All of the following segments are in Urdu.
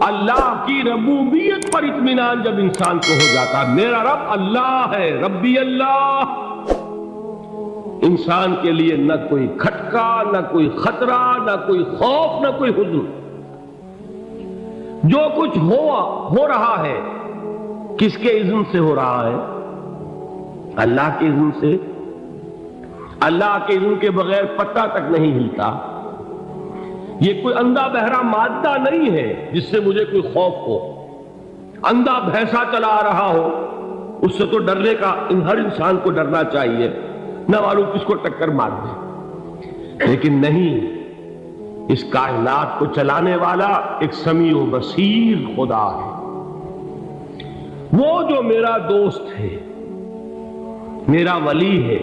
اللہ کی ربوبیت پر اطمینان جب انسان کو ہو جاتا، میرا رب اللہ ہے، ربی اللہ، انسان کے لیے نہ کوئی کھٹکا، نہ کوئی خطرہ، نہ کوئی خوف، نہ کوئی حزن۔ جو کچھ ہو رہا ہے کس کے اذن سے ہو رہا ہے؟ اللہ کے اذن سے۔ اللہ کے اذن کے بغیر پتہ تک نہیں ہلتا۔ یہ کوئی اندھا بہرا مادہ نہیں ہے جس سے مجھے کوئی خوف ہو۔ اندھا بھینسا چلا آ رہا ہو اس سے تو ڈرنے کا ہر انسان کو ڈرنا چاہیے، نہ معلوم کس کو ٹکر مار دے، لیکن نہیں، اس کائنات کو چلانے والا ایک سمیع و بصیر خدا ہے، وہ جو میرا دوست ہے، میرا ولی ہے۔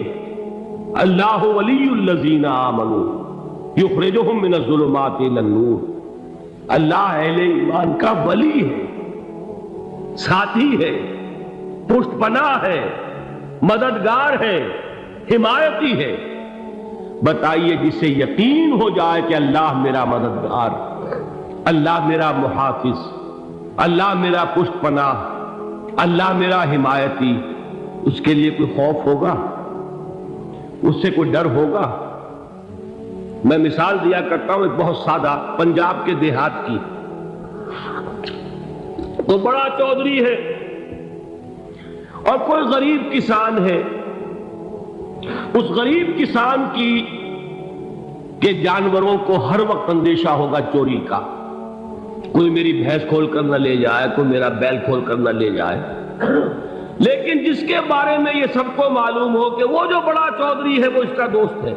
اللہ ولی الذین آمنوا یخرجہم من الظلمات الی النور۔ اللہ اہل ایمان کا ولی ہے، ساتھی ہے، پشت پناہ ہے، مددگار ہے، حمایتی ہے۔ بتائیے جسے یقین ہو جائے کہ اللہ میرا مددگار، اللہ میرا محافظ، اللہ میرا پشت پناہ، اللہ میرا حمایتی، اس کے لیے کوئی خوف ہوگا؟ اس سے کوئی ڈر ہوگا؟ میں مثال دیا کرتا ہوں ایک بہت سادہ، پنجاب کے دیہات کی۔ تو بڑا چودھری ہے اور کوئی غریب کسان ہے۔ اس غریب کسان کے جانوروں کو ہر وقت اندیشہ ہوگا چوری کا، کوئی میری بھینس کھول کر نہ لے جائے، کوئی میرا بیل کھول کر نہ لے جائے۔ لیکن جس کے بارے میں یہ سب کو معلوم ہو کہ وہ جو بڑا چودھری ہے وہ اس کا دوست ہے،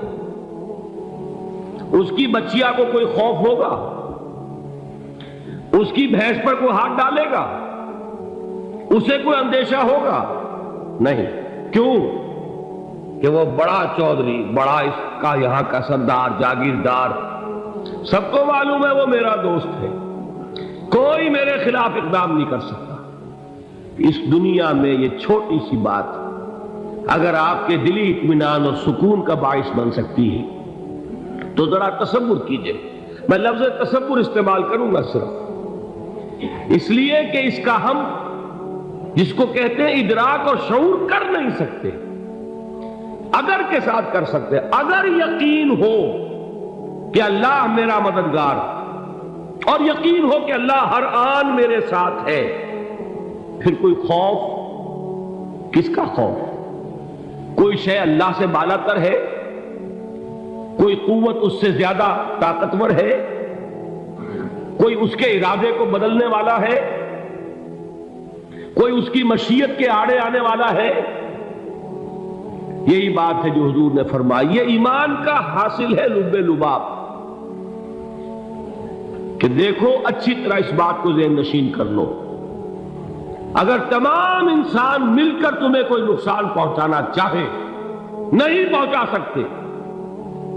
اس کی بچیا کو کوئی خوف ہوگا؟ اس کی بھینس پر کوئی ہاتھ ڈالے گا؟ اسے کوئی اندیشہ ہوگا؟ نہیں۔ کیوں؟ کہ وہ بڑا چودھری، بڑا اس کا یہاں کا سردار، جاگیردار، سب کو معلوم ہے وہ میرا دوست ہے، کوئی میرے خلاف اقدام نہیں کر سکتا۔ اس دنیا میں یہ چھوٹی سی بات اگر آپ کے دلی اطمینان اور سکون کا باعث بن سکتی ہے تو ذرا تصور کیجئے۔ میں لفظ تصور استعمال کروں گا صرف اس لیے کہ اس کا ہم جس کو کہتے ہیں ادراک اور شعور کر نہیں سکتے، اگر کے ساتھ کر سکتے۔ اگر یقین ہو کہ اللہ میرا مددگار اور یقین ہو کہ اللہ ہر آن میرے ساتھ ہے، پھر کوئی خوف؟ کس کا خوف؟ کوئی شے اللہ سے بالا تر ہے؟ کوئی قوت اس سے زیادہ طاقتور ہے؟ کوئی اس کے ارادے کو بدلنے والا ہے؟ کوئی اس کی مشیت کے آڑے آنے والا ہے؟ یہی بات ہے جو حضور نے فرمائی، یہ ایمان کا حاصل ہے لب لباب، کہ دیکھو اچھی طرح اس بات کو ذہن نشین کر لو، اگر تمام انسان مل کر تمہیں کوئی نقصان پہنچانا چاہے نہیں پہنچا سکتے،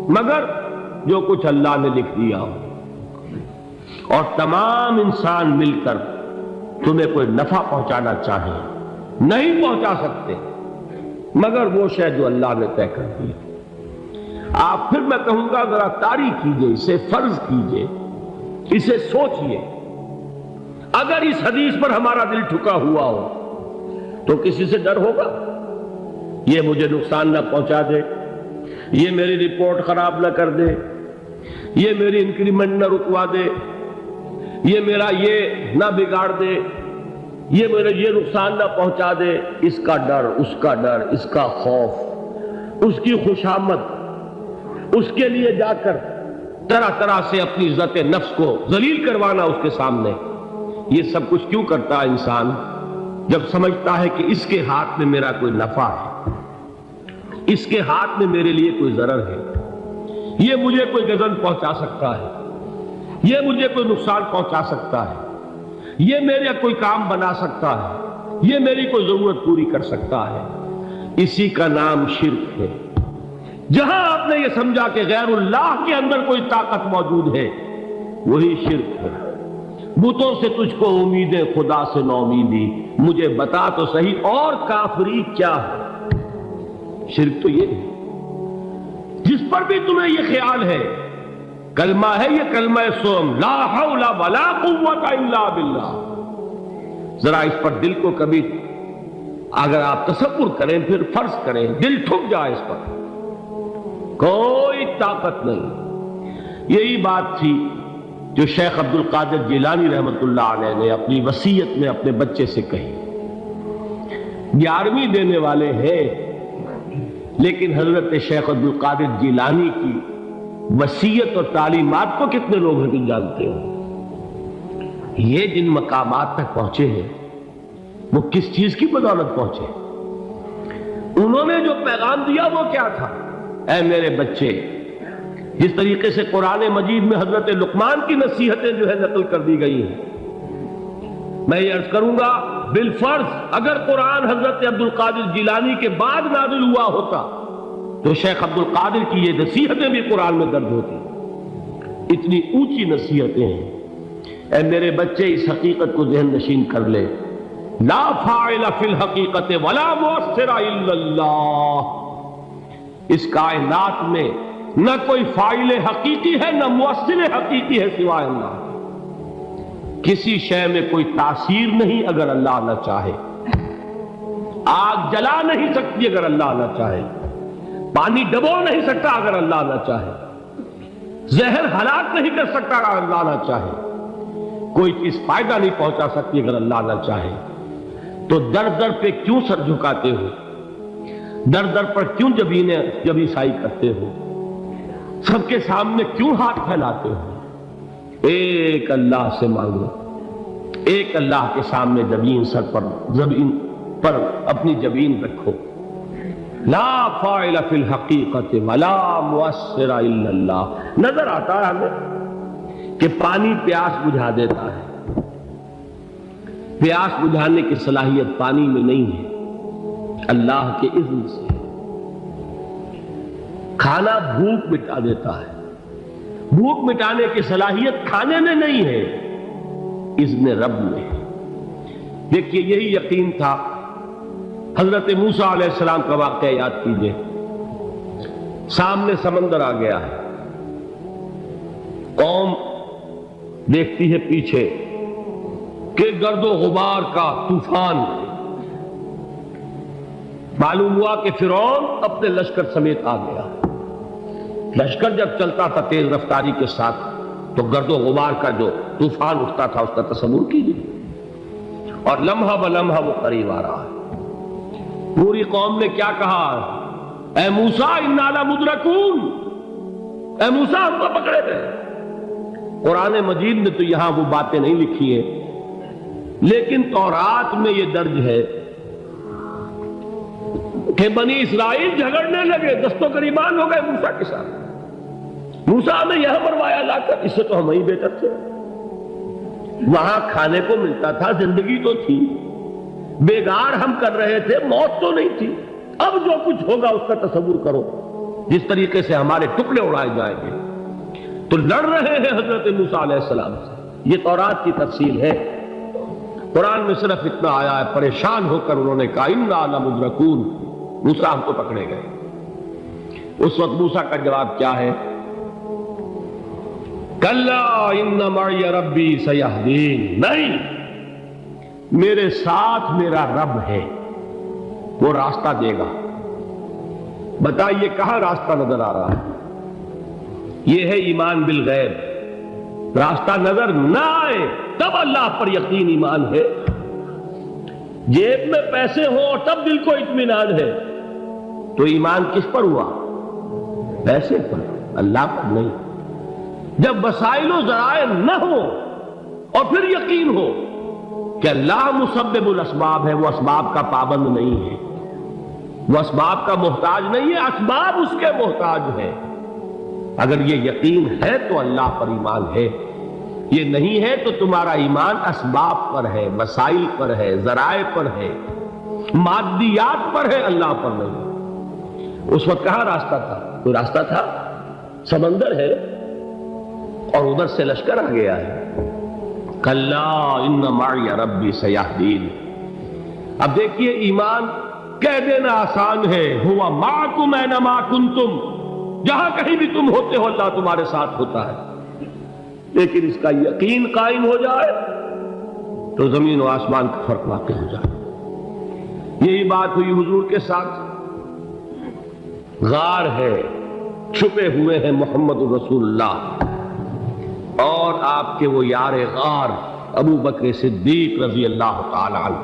مگر جو کچھ اللہ نے لکھ دیا ہو، اور تمام انسان مل کر تمہیں کوئی نفع پہنچانا چاہے نہیں پہنچا سکتے، مگر وہ شے جو اللہ نے طے کر دی۔ آپ پھر میں کہوں گا ذرا طاری کیجئے، اسے فرض کیجئے، اسے سوچئے۔ اگر اس حدیث پر ہمارا دل ٹھکا ہوا ہو تو کسی سے ڈر ہوگا؟ یہ مجھے نقصان نہ پہنچا دے، یہ میری رپورٹ خراب نہ کر دے، یہ میری انکریمنٹ نہ رکوا دے، یہ میرا یہ نہ بگاڑ دے، یہ میرے یہ نقصان نہ پہنچا دے۔ اس کا ڈر، اس کا ڈر، اس کا خوف، اس کی خوشامد، اس کے لیے جا کر طرح طرح سے اپنی عزت نفس کو ذلیل کروانا اس کے سامنے، یہ سب کچھ کیوں کرتا ہے انسان؟ جب سمجھتا ہے کہ اس کے ہاتھ میں میرا کوئی نفع ہے، اس کے ہاتھ میں میرے لیے کوئی ضرر ہے، یہ مجھے کوئی غضب پہنچا سکتا ہے، یہ مجھے کوئی نقصان پہنچا سکتا ہے، یہ میرے کوئی کام بنا سکتا ہے، یہ میری کوئی ضرورت پوری کر سکتا ہے، اسی کا نام شرک ہے۔ جہاں آپ نے یہ سمجھا کہ غیر اللہ کے اندر کوئی طاقت موجود ہے، وہی شرک ہے۔ بتوں سے تجھ کو امیدیں، خدا سے نومیدی، مجھے بتا تو صحیح اور کافری کیا ہے؟ شرک تو یہ ہے۔ جس پر بھی تمہیں یہ خیال ہے کلمہ ہے یہ کلمہ سوم، لا حول ولا قوت الا باللہ. ذرا اس پر دل کو کبھی اگر آپ تصور کریں، پھر فرض کریں دل ٹھک جائے اس پر، کوئی طاقت نہیں. یہی بات تھی جو شیخ عبد القادر جیلانی رحمۃ اللہ علیہ نے اپنی وصیت میں اپنے بچے سے کہی. 11ویں دینے والے ہیں، لیکن حضرت شیخ عبد القادر جیلانی کی وصیت اور تعلیمات کو کتنے لوگ ہیں تم جانتے ہو؟ یہ جن مقامات تک پہنچے ہیں وہ کس چیز کی بدولت پہنچے؟ انہوں نے جو پیغام دیا وہ کیا تھا؟ اے میرے بچے، جس طریقے سے قرآن مجید میں حضرت لقمان کی نصیحتیں جو ہے نقل کر دی گئی ہیں، میں یہ عرض کروں گا بالفرض اگر قرآن حضرت عبد القادر جیلانی کے بعد نازل ہوا ہوتا تو شیخ عبد القادر کی یہ نصیحتیں بھی قرآن میں درج ہوتی. اتنی اونچی نصیحتیں ہیں. اے میرے بچے، اس حقیقت کو ذہن نشین کر لے، لا فاعل فی الحقیقت ولا مؤثر الا اللہ. اس کائنات میں نہ کوئی فاعل حقیقی ہے نہ مؤثر حقیقی ہے سوائے اللہ. کسی شے میں کوئی تاثیر نہیں اگر اللہ نہ چاہے. آگ جلا نہیں سکتی اگر اللہ نہ چاہے. پانی ڈبو نہیں سکتا اگر اللہ نہ چاہے. زہر ہلاک نہیں کر سکتا اگر اللہ نہ چاہے. کوئی چیز فائدہ نہیں پہنچا سکتی اگر اللہ نہ چاہے. تو در در پہ کیوں سر جھکاتے ہو؟ در در پر کیوں جبیں سائی کرتے ہو؟ سب کے سامنے کیوں ہاتھ پھیلاتے ہو؟ ایک اللہ سے مانگو، ایک اللہ کے سامنے زمین پر اپنی جبین رکھو. لا فاعل فی الحقیقت ولا مؤثر الا اللہ. نظر آتا ہے ہمیں کہ پانی پیاس بجھا دیتا ہے. پیاس بجھانے کی صلاحیت پانی میں نہیں ہے، اللہ کے اذن سے. کھانا بھوک مٹا دیتا ہے، بھوک مٹانے کی صلاحیت کھانے میں نہیں ہے، اذن رب میں. دیکھیے یہی یقین تھا. حضرت موسیٰ علیہ السلام کا واقعہ یاد کیجئے. سامنے سمندر آ گیا ہے، قوم دیکھتی ہے پیچھے کہ گرد و غبار کا طوفان. معلوم ہوا کہ فرعون اپنے لشکر سمیت آ گیا. لشکر جب چلتا تھا تیز رفتاری کے ساتھ تو گرد و غبار کا جو طوفان اٹھتا تھا اس کا تصور کیجیے. اور لمحہ بلمحہ وہ قریب آ رہا ہے. پوری قوم نے کیا کہا؟ اے موسیٰ انا لمدرکون، اے موسیٰ ہم کو پکڑے گئے. قرآن مجید میں تو یہاں وہ باتیں نہیں لکھی ہیں، لیکن تورات میں یہ درج ہے کہ بنی اسرائیل جھگڑنے لگے، دست و گریبان ہو گئے موسیٰ کے ساتھ. موسیٰ ہمیں یہاں مروایا لا کر، اس سے تو ہم ہی بہتر تھے. وہاں کھانے کو ملتا تھا، زندگی تو تھی، بیگار ہم کر رہے تھے، موت تو نہیں تھی. اب جو کچھ ہوگا اس کا تصور کرو، جس طریقے سے ہمارے ٹکڑے اڑائے جائیں گے. تو لڑ رہے ہیں حضرت موسیٰ علیہ السلام سے. یہ تورات کی تفصیل ہے. قرآن میں صرف اتنا آیا ہے، پریشان ہو کر انہوں نے کہا انا لمدرکون، موسیٰ ہم کو پکڑے گئے. اس وقت موسیٰ کا جواب کیا ہے؟ کلا ان معی ربی سیہدین. نہیں، میرے ساتھ میرا رب ہے، وہ راستہ دے گا. بتائیے کہاں راستہ نظر آ رہا ہے؟ یہ ہے ایمان بالغیب. راستہ نظر نہ آئے تب اللہ پر یقین ایمان ہے. جیب میں پیسے ہوں اور تب دل کو اطمینان ہے تو ایمان کس پر ہوا؟ پیسے پر، اللہ پر نہیں. جب وسائل و ذرائع نہ ہو اور پھر یقین ہو کہ اللہ مسبب الاسباب ہے، وہ اسباب کا پابند نہیں ہے، وہ اسباب کا محتاج نہیں ہے، اسباب اس کے محتاج ہے. اگر یہ یقین ہے تو اللہ پر ایمان ہے. یہ نہیں ہے تو تمہارا ایمان اسباب پر ہے، وسائل پر ہے، ذرائع پر ہے، مادیات پر ہے، اللہ پر نہیں. اس وقت کہاں راستہ تھا؟ کوئی راستہ تھا؟ سمندر ہے اور ادھر سے لشکر آ گیا ہے. کلا ان معی ربی سیہدین. اب دیکھیے ایمان کہہ دینا آسان ہے، ہوا معکم اینما کنتم، جہاں کہیں بھی تم ہوتے ہو اللہ تمہارے ساتھ ہوتا ہے، لیکن اس کا یقین قائم ہو جائے تو زمین و آسمان کا فرق واقع ہو جائے۔ یہی بات ہوئی حضور کے ساتھ۔ غار ہے، چھپے ہوئے ہیں محمد رسول اللہ اور آپ کے وہ یار غار ابو بکر صدیق رضی اللہ تعالی عنہ۔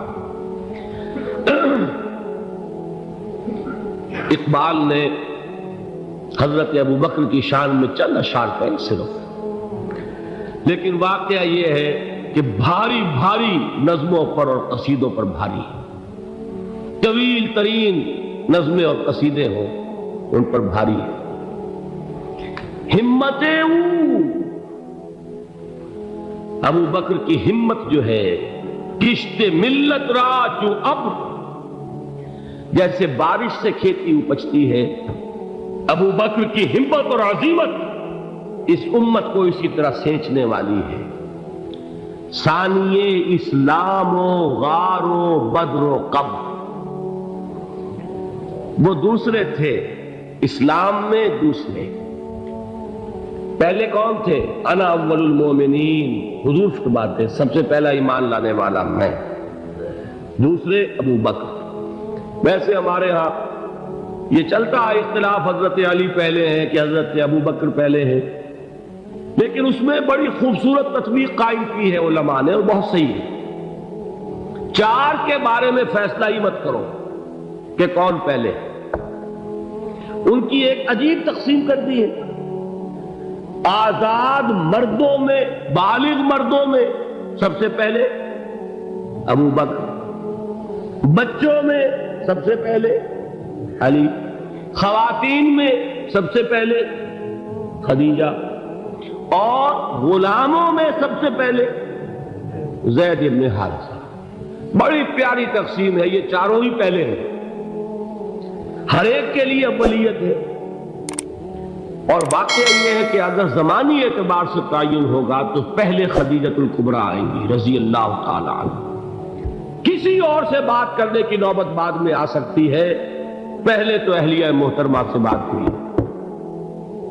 اقبال نے حضرت ابو بکر کی شان میں چند اشعار کہیں صرف، لیکن واقعہ یہ ہے کہ بھاری بھاری نظموں پر اور قصیدوں پر بھاری، طویل ترین نظمیں اور قصیدے ہوں ان پر بھاری ہے۔ ہمتیں ابو بکر کی ہمت جو ہے، کشت ملت را چوں ابر، جیسے بارش سے کھیتی اپجتی ہے، ابو بکر کی ہمت اور عزیمت اس امت کو اسی طرح سینچنے والی ہے۔ ثانیے اسلام و غار و بدر و قبر، وہ دوسرے تھے اسلام میں، دوسرے پہلے کون تھے؟ انا اول المومنین، حضور فرماتے سب سے پہلا ایمان لانے والا میں، دوسرے ابو بکر۔ ویسے ہمارے ہاں یہ چلتا ہے اختلاف، حضرت علی پہلے ہیں کہ حضرت ابو بکر پہلے ہیں، لیکن اس میں بڑی خوبصورت تطبیق قائم کی ہے علماء نے اور بہت صحیح ہے۔ چار کے بارے میں فیصلہ ہی مت کرو کہ کون پہلے، ان کی ایک عجیب تقسیم کر دی ہے۔ آزاد مردوں میں، بالغ مردوں میں سب سے پہلے ابو بکر، بچوں میں سب سے پہلے علی، خواتین میں سب سے پہلے خدیجہ، اور غلاموں میں سب سے پہلے زید بن حارثہ۔ بڑی پیاری تقسیم ہے، یہ چاروں ہی پہلے ہیں، ہر ایک کے لیے اولیت ہے۔ اور واقعہ یہ ہے کہ اگر زمانی اعتبار سے تعین ہوگا تو پہلے خدیجۃ الکبریٰ آئیں گی رضی اللہ تعالی عنہ۔ کسی اور سے بات کرنے کی نوبت بعد میں آ سکتی ہے، پہلے تو اہلیہ محترمہ سے بات ہوئی،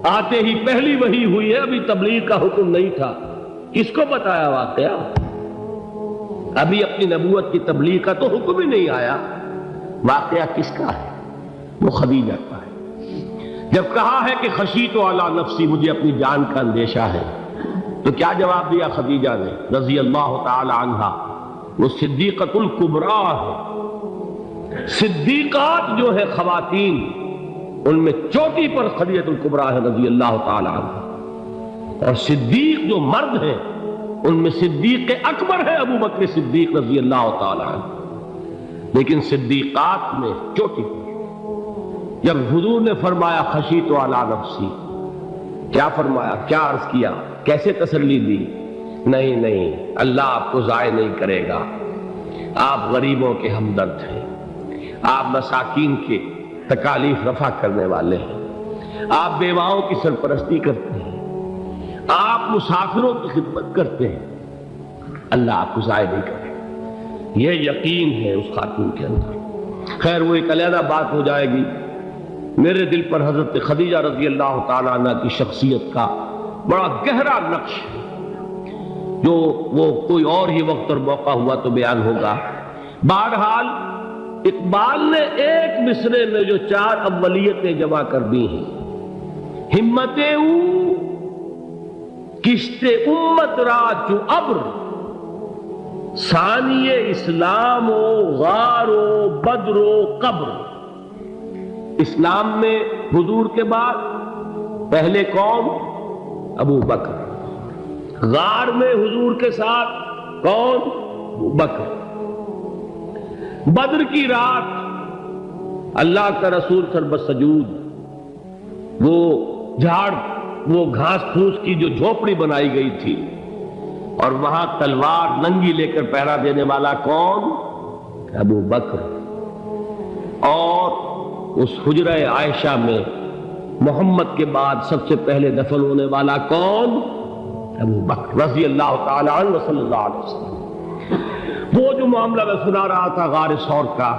آتے ہی پہلی وحی ہوئی ہے، ابھی تبلیغ کا حکم نہیں تھا۔ کس کو بتایا واقعہ؟ ابھی اپنی نبوت کی تبلیغ کا تو حکم ہی نہیں آیا، واقعہ کس کا ہے؟ وہ خدیجہ کا ہے۔ جب کہا ہے کہ خشیت علی نفسی، مجھے اپنی جان کا اندیشہ ہے، تو کیا جواب دیا خدیجہ نے رضی اللہ تعالی عنہا؟ وہ صدیقۃ الکبریٰ ہے۔ صدیقات جو ہے خواتین، ان میں چوٹی پر خدیجۃ الکبریٰ ہے رضی اللہ تعالی عنہ، اور صدیق جو مرد ہیں ان میں صدیق اکبر ہے ابو بکر صدیق رضی اللہ تعالی عنہ، لیکن صدیقات میں چوٹی پر۔ جب حضور نے فرمایا خشیت علی نفسی، کیا فرمایا، کیا عرض کیا، کیسے تسلی دی؟ نہیں نہیں، اللہ آپ کو ضائع نہیں کرے گا، آپ غریبوں کے ہمدرد ہیں، آپ مساکین کے تکالیف رفع کرنے والے ہیں، آپ بیواؤں کی سرپرستی کرتے ہیں، آپ مسافروں کی خدمت کرتے ہیں، اللہ آپ کو ضائع نہیں کرے گا۔ یہ یقین ہے اس خاتون کے اندر۔ خیر وہ ایک علیحدہ بات ہو جائے گی۔ میرے دل پر حضرت خدیجہ رضی اللہ تعالیٰ عنہ کی شخصیت کا بڑا گہرا نقش ہے، جو وہ کوئی اور ہی وقت اور موقع ہوا تو بیان ہوگا۔ بہرحال اقبال نے ایک مصرے میں جو چار اولیتیں جمع کر دی ہیں، ہمتیں کشت امت را چو ابر، ثانی اسلام و غار و بدر و قبر۔ اسلام میں حضور کے بعد پہلے کون؟ ابو بکر۔ غار میں حضور کے ساتھ کون؟ ابو بکر۔ بدر کی رات اللہ کا رسول سربسجود، وہ جھاڑ، وہ گھاس پھوس کی جو جھوپڑی بنائی گئی تھی، اور وہاں تلوار ننگی لے کر پہرا دینے والا کون؟ ابو بکر۔ اور اس حجرہ عائشہ میں محمد کے بعد سب سے پہلے دفن ہونے والا کون؟ ابو بکر رضی اللہ تعالی عنہ صلی اللہ علیہ وسلم۔ وہ جو معاملہ میں سنا رہا تھا غار ثور کا،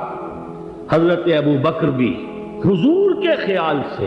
حضرت ابو بکر بھی حضور کے خیال سے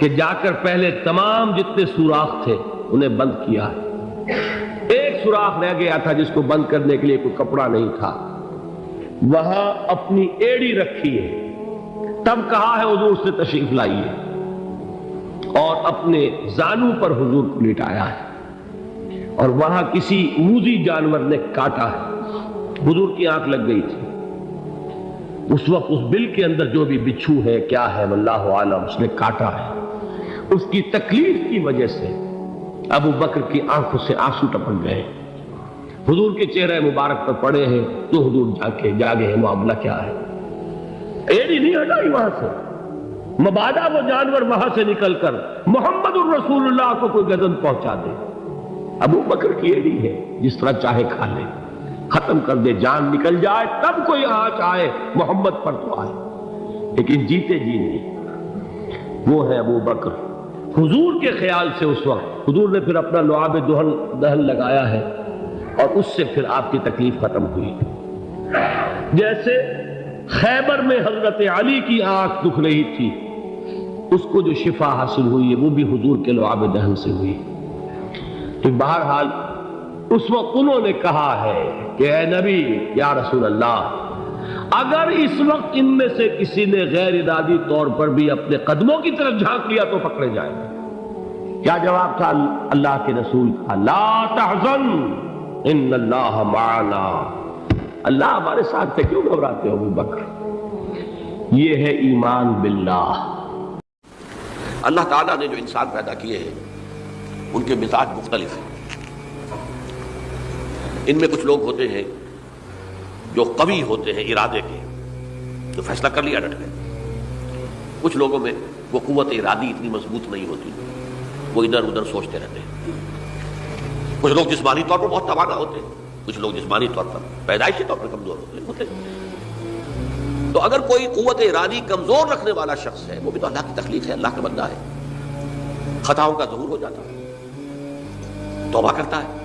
کہ جا کر پہلے تمام جتنے سوراخ تھے انہیں بند کیا ہے، ایک سوراخ رہ گیا تھا جس کو بند کرنے کے لیے کوئی کپڑا نہیں تھا، وہاں اپنی ایڑی رکھی ہے، تب کہا ہے حضور سے تشریف لائیے، اور اپنے زانو پر حضور کو لٹایا ہے، اور وہاں کسی موذی جانور نے کاٹا ہے، حضور کی آنکھ لگ گئی تھی، اس وقت اس بل کے اندر جو بھی بچھو ہے کیا ہے واللہ عالم اس نے کاٹا ہے، اس کی تکلیف کی وجہ سے ابو بکر کی آنکھوں سے آنسو ٹپک گئے، حضور کے چہرے مبارک پر پڑے ہیں تو حضور جاگے ہیں، معاملہ کیا ہے؟ ایڑی نہیں ہٹائی وہاں سے، مبادا وہ جانور وہاں سے نکل کر محمد الرسول اللہ کو کوئی گزن پہنچا دے، ابو بکر کی ایڑی ہے، جس طرح چاہے کھا لے، ختم کر دے، جان نکل جائے تب کوئی آنچ آئے محمد پر تو آئے، لیکن جیتے جی نہیں۔ وہ ہے ابو بکر، حضور کے خیال سے اس وقت حضور نے پھر اپنا لعاب دہن لگایا ہے، اور اس سے پھر آپ کی تکلیف ختم ہوئی۔ جیسے خیبر میں حضرت علی کی آنکھ دکھ رہی تھی، اس کو جو شفا حاصل ہوئی ہے وہ بھی حضور کے لعاب دہن سے ہوئی۔ تو بہرحال اس وقت انہوں نے کہا ہے کہ اے نبی یا رسول اللہ، اگر اس وقت ان میں سے کسی نے غیر ارادی طور پر بھی اپنے قدموں کی طرف جھانک لیا تو پکڑے جائیں گے۔ کیا جواب تھا اللہ کے رسول کا؟ لا تحزن ان اللہ معنا، اللہ ہمارے ساتھ ہے، کیوں گھبراتے ہو ابو بکر؟ یہ ہے ایمان باللہ۔ اللہ تعالیٰ نے جو انسان پیدا کیے ہیں ان کے مزاج مختلف ہیں، ان میں کچھ لوگ ہوتے ہیں جو قوی ہوتے ہیں ارادے کے، جو فیصلہ کر لیا ڈٹ گئے، کچھ لوگوں میں وہ قوت ارادی اتنی مضبوط نہیں ہوتی، وہ ادھر ادھر سوچتے رہتے ہیں، کچھ لوگ جسمانی طور پر بہت توانا ہوتے ہیں، کچھ لوگ جسمانی طور پر پیدائشی طور پر کمزور ہوتے ہیں۔ تو اگر کوئی قوت ارادی کمزور رکھنے والا شخص ہے، وہ بھی تو اللہ کی تخلیق ہے، اللہ کا بندہ ہے، خطاؤں کا ظہور ہو جاتا ہے، توبہ کرتا ہے،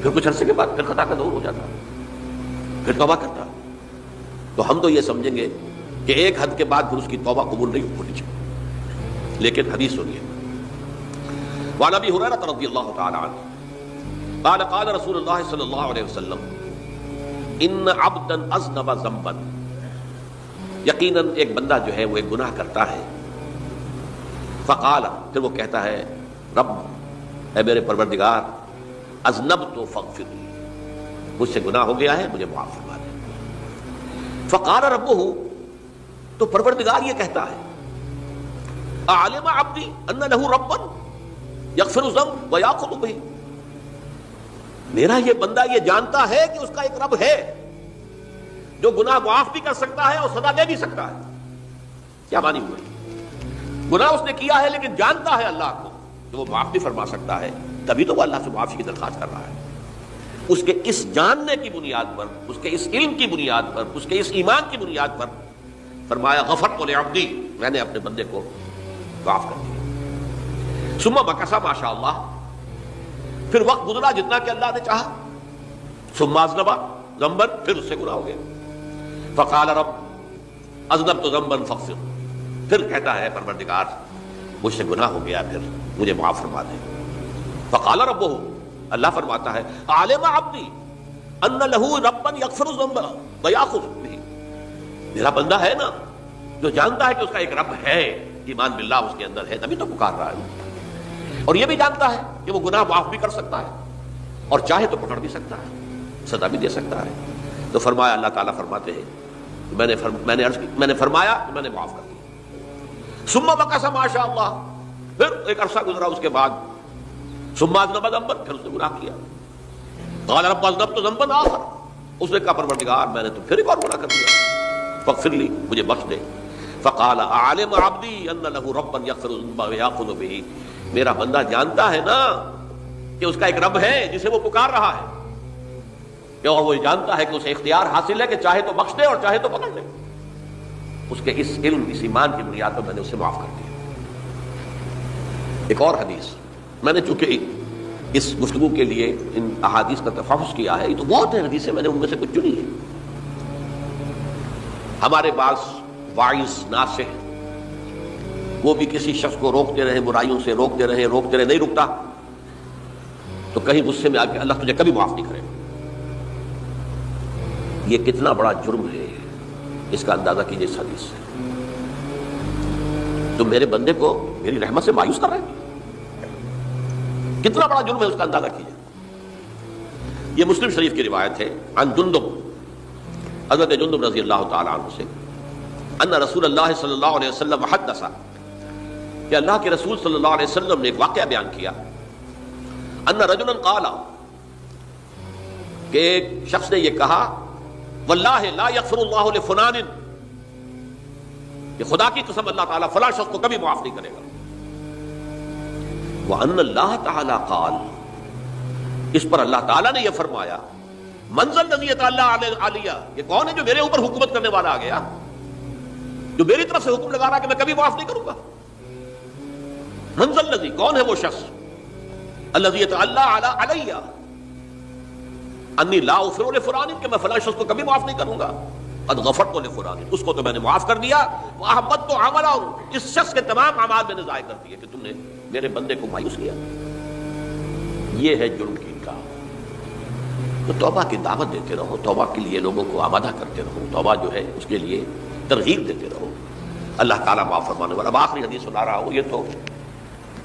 پھر کچھ عرصے کے بعد پھر خطا کا ظہور ہو جاتا ہے، پھر توبہ کرتا ہے، تو ہم تو یہ سمجھیں گے کہ ایک حد کے بعد پھر اس کی توبہ قبول نہیں ہونی چاہیے، لیکن حدیث سنیے۔ وعن ابی ہریرہ رضی اللہ تعالی عنہ قال قال رسول اللہ صلی اللہ علیہ وسلم ان عبدا اذنب ذنبا، یقیناً ایک بندہ جو ہے وہ ایک گناہ کرتا ہے، فقال، پھر وہ کہتا ہے رب، اے میرے پروردگار، اذنبت فاغفر لی، مجھ سے گناہ ہو گیا ہے، مجھے معاف فرما دے۔ فقال ربہ، تو پروردگار یہ کہتا ہے اعلم عبدی ان لہ ربا یغفر الذنب ویأخذ بہ، میرا یہ بندہ یہ جانتا ہے کہ اس کا ایک رب ہے جو گناہ معاف بھی کر سکتا ہے اور سزا دے بھی سکتا ہے۔ کیا معنی ہوئی؟ گناہ اس نے کیا ہے لیکن جانتا ہے اللہ کو کہ وہ معاف بھی فرما سکتا ہے، تبھی تو وہ اللہ سے معافی کی درخواست کر رہا ہے۔ اس کے اس جاننے کی بنیاد پر، اس کے اس علم کی بنیاد پر، اس کے اس ایمان کی بنیاد پر فرمایا غفرت لعبدی، میں نے اپنے بندے کو معاف کر دیا۔ ثم مکث ما شاء اللہ، پھر وقت گزرا جتنا کہ اللہ نے چاہا، ثم اذنب ذنبا، پھر اس سے گناہ ہو گیا، فقال رب اذنبت ذنبا فاغفر، پھر کہتا ہے پروردگار مجھ سے گناہ ہو گیا، پھر مجھے معاف فرما دے۔ فقال ربہ، اللہ فرماتا ہے عالم عبدی ان لہ ربا یغفر الذنب ویأخذ بہ، میرا بندہ ہے نا جو جانتا ہے کہ اس کا ایک رب ہے، ایمان باللہ اس کے اندر ہے، تبھی تو پکار رہا ہے، اور یہ بھی جانتا ہے کہ وہ گناہ معاف بھی کر سکتا ہے اور چاہے تو پکڑ بھی سکتا ہے، سزا بھی دے سکتا ہے۔ تو فرمایا، اللہ تعالیٰ فرماتے ہیں میں نے فرمایا کہ میں نے معاف کر دیا۔ ثم مکث ما شاء اللہ، پھر ایک عرصہ گزرا اس کے بعد، ثم اذنب ذنبا، پھر اس نے گناہ کیا، قال رب اذنبت ذنبا آخر، اس نے کہا پروردگار میں نے تو پھر ایک اور گناہ کر دیا، فاغفر لی، مجھے بخش دے۔ فقال اعلم عبدی ان لہ ربا یغفر الذنب ویأخذ بہ، میرا بندہ جانتا ہے نا کہ اس کا ایک رب ہے جسے وہ پکار رہا ہے، اور وہ جانتا ہے کہ اسے اختیار حاصل ہے کہ چاہے تو بخش دے اور چاہے تو پکڑ لے، اس کے اس علم، اس ایمان کی بنیاد پر میں نے اسے معاف کر دیا۔ ایک اور حدیث، میں نے چونکہ اس گفتگو کے لیے ان احادیث کا تفحص کیا ہے، یہ تو بہت ہیں حدیثیں، میں نے ان میں سے کچھ چنی ہے۔ ہمارے پاس واعظ ناصح وہ بھی کسی شخص کو روکتے رہے، برائیوں سے روکتے رہے نہیں رکتا تو کہیں غصے میں آ کے اللہ تجھے کبھی معاف نہیں کرے گا۔ یہ کتنا بڑا جرم ہے، اس کا اندازہ کیجیے اس حدیث سے۔ تم میرے بندے کو میری رحمت سے مایوس کر رہے ہیں، کتنا بڑا جرم ہے اس کا اندازہ کیجیے۔ یہ مسلم شریف کی روایت ہے عن جندب، حضرت جندب رضی اللہ تعالی عنہ سے، ان رسول اللہ صلی اللہ علیہ وسلم حدث، کہ اللہ کے رسول صلی اللہ علیہ وسلم نے ایک واقعہ بیان کیا، ان رجلا قال، کہ ایک شخص نے یہ کہا، واللہ لا یغفر اللہ لفلان، کہ خدا کی قسم اللہ تعالیٰ فلاں شخص کو کبھی معاف نہیں کرے گا۔ وان اللہ تعالیٰ قال، اس پر اللہ تعالیٰ نے یہ فرمایا، منزل الذی یتعالی علیہ، یہ کون ہے جو میرے اوپر حکومت کرنے والا آ گیا، جو میری طرف سے حکم لگا رہا کہ میں کبھی معاف نہیں کروں گا۔ منزل الذی، کون ہے وہ شخص، الذی یتعالی علیہ انی لا اغفر لفلان، کہ میں فلاں شخص کو کبھی معاف نہیں کروں گا، قد غفرت لفلان، اس کو تو میں نے معاف کر دیا، واحبطت عملہ، اس شخص کے تمام اعمال میں نے ضائع کر دیے کہ تم نے میرے بندے کو مایوس کیا۔ یہ ہے جرم کی انکار۔ تو توبہ کی دعوت دیتے رہو، توبہ کے لیے لوگوں کو آمادہ کرتے رہو، توبہ جو ہے اس کے لیے ترغیب دیتے رہو، اللہ تعالیٰ معاف فرمانے والا۔ اب آخری حدیث سنا رہا ہوں، یہ تو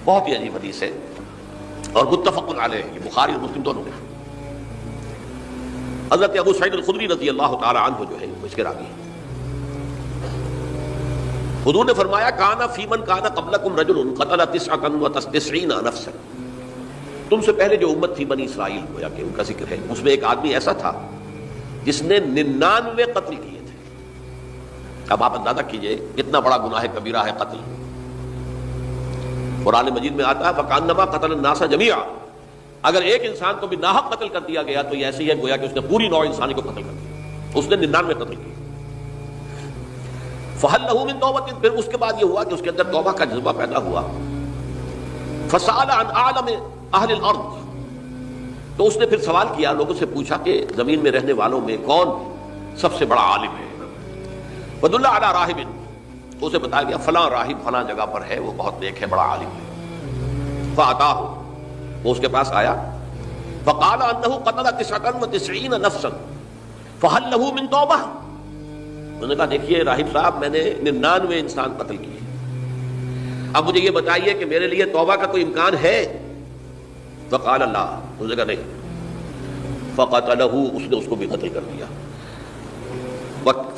بہت ہی عجیب حدیث ہے اور متفق علیہ، یہ بخاری اور مسلم دونوں میں۔ حضرت ابو سعید الخدری رضی اللہ تعالی عنہ جو ہے وہ اس کے راوی ہیں۔ حضور نے فرمایا، کان فی من کان قبلکم رجل قتل 99 نفسا، تم سے پہلے جو امت تھی بنی اسرائیل، گویا کہ ان کا ذکر ہے، اس میں ایک آدمی ایسا تھا جس نے 99 قتل کیے تھے۔ اب آپ اندازہ کیجئے کتنا بڑا گناہ کبیرہ ہے قتل۔ قرآن مجید میں آتا ہے فَكَأَنَّمَا قَتَلَ النَّاسَ جَمِيعًا، اگر ایک انسان کو بھی ناحق قتل کر دیا گیا تو یہ ایسے ہی ہے گویا کہ اس نے پوری نوع انسانی کو قتل کر دیا، اس نے 99 قتل کیے۔ فَهَلْ لَهُ مِن تَوْبَةٍ، پھر اس کے بعد یہ ہوا کہ اس کے اندر توبہ کا جذبہ پیدا ہوا۔ فَسَأَلَ عَنْ أَعْلَمِ أَهْلِ الْأَرْضِ، تو اس نے پھر سوال کیا، لوگوں سے پوچھا کہ زمین میں رہنے والوں میں کون سب سے بڑا عالم ہے۔ وَدُلَّ عَلَى رَاهِبٍ، تو اسے بتایا گیا فلاں راہب فلاں جگہ پر ہے، وہ بہت نیک ہے، بڑا عالم ہے۔ فَأَتَاهُ، وہ اس کے پاس آیا، فقال انه قتل 99 نفسا فهل له من توبہ، انہوں نے کہا دیکھیے راہب صاحب، میں نے 99 انسان قتل کیے، اب مجھے یہ بتائیے کہ میرے لیے توبہ کا کوئی امکان ہے؟ فقال لا، اس نے کہا نہیں۔ فقتله، اس نے اس کو بھی قتل کر دیا۔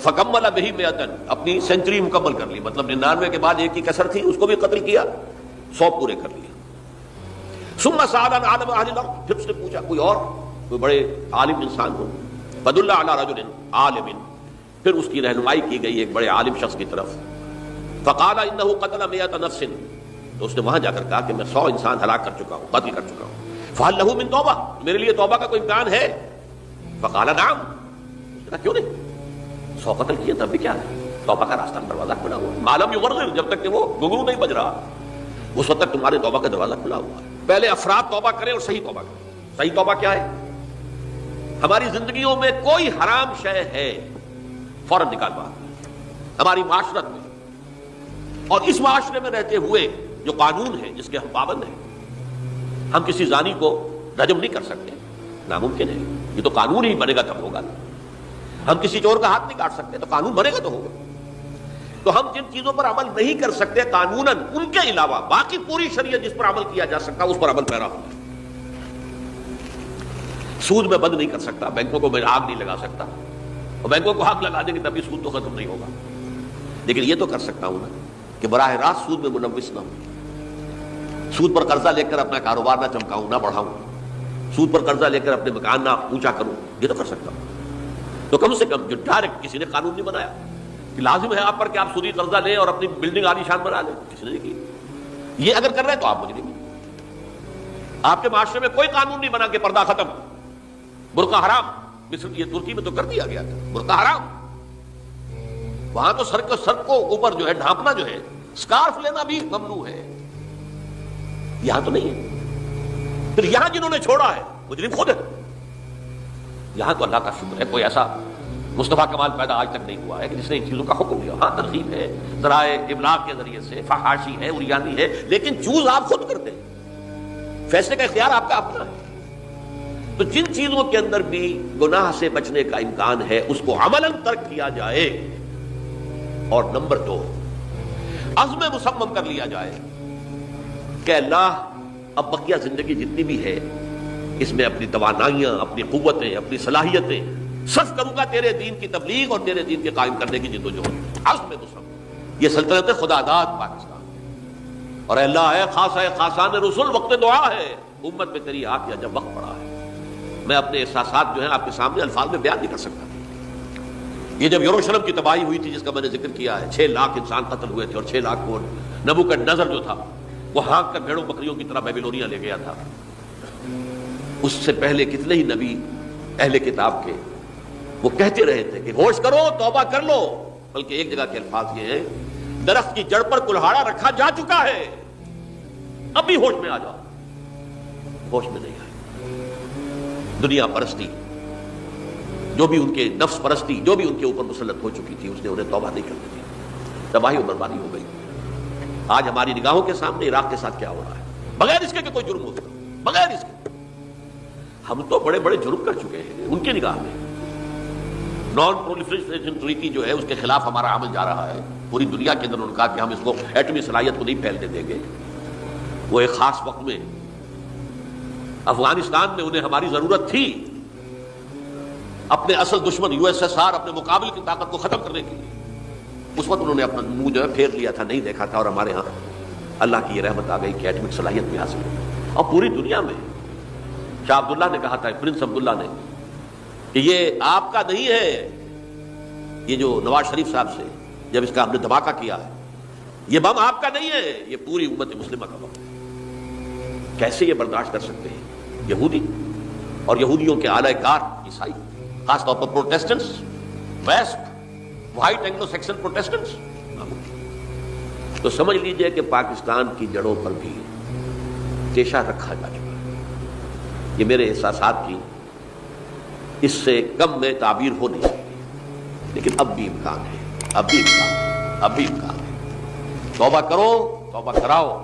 فکمل به 100، اپنی سینچری مکمل کر لی، مطلب 99 کے بعد ایک کی کسر تھی، اس کو بھی قتل کیا، 100 پورے کر لیے۔ ثم سأل عن عالم اہل الارض، پھر اس نے پوچھا کوئی اور کوئی بڑے عالم انسان ہو۔ فدل علی رجل عالم، پھر اس کی رہنمائی کی گئی ایک بڑے عالم شخص کی طرف۔ فقال انه قتل 100 نفس، تو اس نے وہاں جا کر کہا کہ میں 100 انسان ہلاک کر چکا ہوں، قتل کر چکا ہوں۔ فهل له من توبہ، میرے لیے توبہ کا کوئی امکان ہے؟ فقال نعم، اس نے کہا کیوں نہیں، 100 قتل کیے تب بھی کیا ہے، توبہ کا راستہ دروازہ کھلا ہوا ہے، معلوم یغرغر، جب تک کہ وہ گھنگرو نہیں بج رہا اس وقت تک تمہارے توبہ کا دروازہ کھلا ہوا ہے۔ پہلے افراد توبہ کریں اور صحیح توبہ کریں۔ صحیح توبہ کیا ہے؟ ہماری زندگیوں میں کوئی حرام شے ہے فوراً نکال باہر، ہماری معاشرت میں اور اس معاشرے میں رہتے ہوئے جو قانون ہے جس کے ہم پابند ہیں، ہم کسی زانی کو رجم نہیں کر سکتے، ناممکن ہے، یہ تو قانون ہی بنے گا تب ہوگا۔ ہم کسی چور کا ہاتھ نہیں کاٹ سکتے، تو قانون بنے گا تو ہوگا۔ تو ہم جن چیزوں پر عمل نہیں کر سکتے قانوناً، ان کے علاوہ باقی پوری شریعت جس پر عمل کیا جا سکتا اس پر عمل پیرا ہوتا ہے۔ سود میں بند نہیں کر سکتا، بینکوں کو میں آگ نہیں لگا سکتا، اور بینکوں کو آگ لگا دیں گے تبھی سود تو ختم نہیں ہوگا، لیکن یہ تو کر سکتا ہوں نا کہ براہ راست سود میں ملوث نہ ہوں، سود پر قرضہ لے کر اپنا کاروبار نہ چمکاؤں نہ بڑھاؤں، سود پر قرضہ لے کر اپنے مکان نہ اونچا کروں، یہ تو کر سکتا ہوں۔ تو کم سے کم جو ڈائریکٹ کسی نے قانون نہیں بنایا کہ لازم ہے آپ پر کہ آپ سودی قرضہ لیں اور اپنی بلڈنگ عالی شان بنا لیں، کسی نے نہیں کی، یہ اگر کر رہے ہیں تو آپ مجرم ہیں۔ آپ کے معاشرے میں کوئی قانون نہیں بنا کہ پردہ ختم، برقع حرام، مصر یہ ترکی میں تو کر دیا گیا تھا برقع حرام، وہاں تو سر کو اوپر جو ہے ڈھانپنا جو ہے، سکارف لینا بھی ممنوع ہے، یہاں تو نہیں ہے۔ پھر یہاں جنہوں نے چھوڑا ہے مجرم خود ہے، یہاں تو اللہ کا شکر ہے کوئی ایسا مصطفیٰ کمال پیدا آج تک نہیں ہوا ہے کہ جس نے ان چیزوں کا حکم دیا. ہاں ترغیب ہے ذرائع ابلاغ کے ذریعے سے، فحاشی ہے، عریانی ہے، لیکن چوز آپ خود کرتے ہیں، فیصلے کا اختیار آپ کا اپنا ہے. تو جن چیزوں کے اندر بھی گناہ سے بچنے کا امکان ہے اس کو عملاً ترک کیا جائے. اور نمبر 2، عزم مصمم کر لیا جائے کہ اللہ اب بقیہ زندگی جتنی بھی ہے اس میں اپنی توانائیاں، اپنی قوتیں، اپنی صلاحیتیں صرف کروں گا تیرے دین کی تبلیغ اور تیرے دین کے قائم کرنے کی جدوجہد. عزم مصمم. یہ سلطنت خدا داد پاکستان، اور اللہ ہے خاصان رسول، وقت دعا ہے امت میں تیری آ کیا جب وقت پڑا ہے. میں اپنے احساسات جو ہیں آپ کے سامنے الفاظ میں بیان نہیں کر سکتا. یہ جب یروشلم کی تباہی ہوئی تھی جس کا میں نے ذکر کیا ہے، 6 لاکھ انسان قتل ہوئے تھے اور 6 لاکھ کو نبوکدنضر جو تھا وہ ہانک کر بھیڑوں بکریوں کی طرح بیبلونیا لے گیا تھا. اس سے پہلے کتنے ہی نبی اہل کتاب کے وہ کہتے رہے تھے کہ ہوش کرو، توبہ کر لو. بلکہ ایک جگہ کے الفاظ یہ ہیں، درخت کی جڑ پر کلہاڑا رکھا جا چکا ہے، اب بھی ہوش میں آ جاؤ. ہوش میں نہیں آئے. دنیا پرستی، جو بھی ان کے نفس پرستی جو بھی ان کے اوپر مسلط ہو چکی تھی، اس نے انہیں توبہ نہیں کرنے دی. تباہی و بربادی ہو گئی. آج ہماری نگاہوں کے سامنے عراق کے ساتھ کیا ہو رہا ہے، بغیر اس کے کہ کوئی جرم ہوتا، بغیر اس کے. ہم تو بڑے بڑے جرم کر چکے ہیں ان کی نگاہ میں. نان پرولیفریشن ٹریٹی جو ہے اس کے خلاف ہمارا عمل جا رہا ہے. پوری دنیا کے اندر ان کا کہ ہم اس کو ایٹمی صلاحیت کو نہیں پھیلنے دیں گے. وہ ایک خاص وقت میں افغانستان میں انہیں ہماری ضرورت تھی اپنے اصل دشمن USSR، اپنے مقابل کی طاقت کو ختم کرنے کے لیے. اس وقت انہوں نے اپنا منہ جو ہے پھیر لیا تھا، نہیں دیکھا تھا، اور ہمارے ہاں اللہ کی یہ رحمت آ گئی کہ ایٹمک صلاحیت بھی حاصل ہوئی. اور پوری دنیا میں شاہ عبداللہ نے کہا تھا، پرنس عبداللہ نے، کہ یہ آپ کا نہیں ہے. یہ جو نواز شریف صاحب سے جب اس کا ہم نے دھماکہ کیا ہے، یہ بم آپ کا نہیں ہے، یہ پوری امت مسلمہ کا بم ہے. کیسے یہ برداشت کر سکتے ہیں یہودی اور یہودیوں کے اعلی کار عیسائی، خاص طور پر Protestants, west white Anglo Saxon Protestants. تو سمجھ لیجئے کہ پاکستان کی جڑوں پر بھی تیشہ رکھا جا چکا ہے. یہ میرے احساسات کی اس سے کم میں تعبیر ہو نہیں سکتی، لیکن اب بھی امکان ہے، اب بھی امکان ہے. توبہ کرو، توبہ کراؤ.